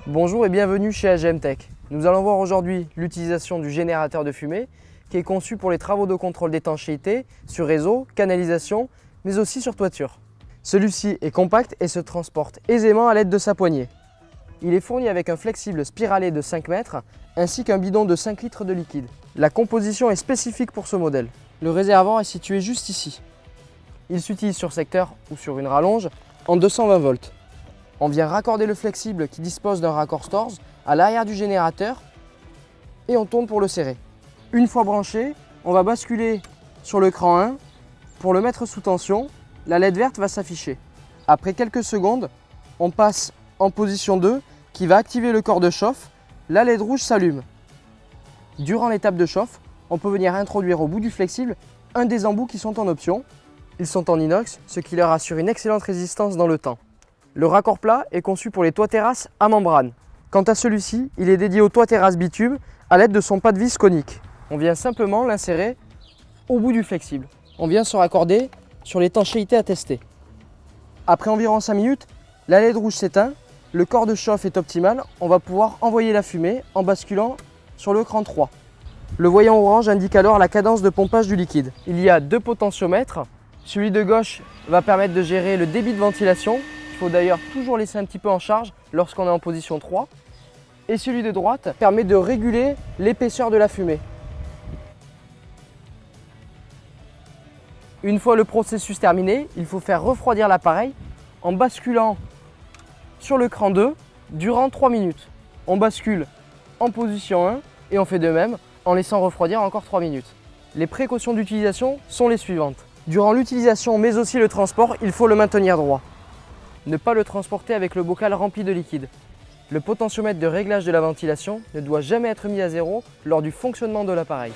Bonjour et bienvenue chez AGM Tech. Nous allons voir aujourd'hui l'utilisation du générateur de fumée qui est conçu pour les travaux de contrôle d'étanchéité sur réseau, canalisation, mais aussi sur toiture. Celui-ci est compact et se transporte aisément à l'aide de sa poignée. Il est fourni avec un flexible spiralé de 5 mètres ainsi qu'un bidon de 5 litres de liquide. La composition est spécifique pour ce modèle. Le réservoir est situé juste ici. Il s'utilise sur secteur ou sur une rallonge en 220 volts. On vient raccorder le flexible qui dispose d'un raccord Storz à l'arrière du générateur et on tourne pour le serrer. Une fois branché, on va basculer sur le cran 1 pour le mettre sous tension. La LED verte va s'afficher. Après quelques secondes, on passe en position 2 qui va activer le corps de chauffe. La LED rouge s'allume. Durant l'étape de chauffe, on peut venir introduire au bout du flexible un des embouts qui sont en option. Ils sont en inox, ce qui leur assure une excellente résistance dans le temps. Le raccord plat est conçu pour les toits terrasses à membrane. Quant à celui-ci, il est dédié au toit terrasse bitume à l'aide de son pas de vis conique. On vient simplement l'insérer au bout du flexible. On vient se raccorder sur l'étanchéité à tester. Après environ 5 minutes, la LED rouge s'éteint, le corps de chauffe est optimal, on va pouvoir envoyer la fumée en basculant sur le cran 3. Le voyant orange indique alors la cadence de pompage du liquide. Il y a 2 potentiomètres. Celui de gauche va permettre de gérer le débit de ventilation. Il faut d'ailleurs toujours laisser un petit peu en charge lorsqu'on est en position 3. Et celui de droite permet de réguler l'épaisseur de la fumée. Une fois le processus terminé, il faut faire refroidir l'appareil en basculant sur le cran 2 durant 3 minutes. On bascule en position 1 et on fait de même en laissant refroidir encore 3 minutes. Les précautions d'utilisation sont les suivantes. Durant l'utilisation mais aussi le transport, il faut le maintenir droit. Ne pas le transporter avec le bocal rempli de liquide. Le potentiomètre de réglage de la ventilation ne doit jamais être mis à zéro lors du fonctionnement de l'appareil.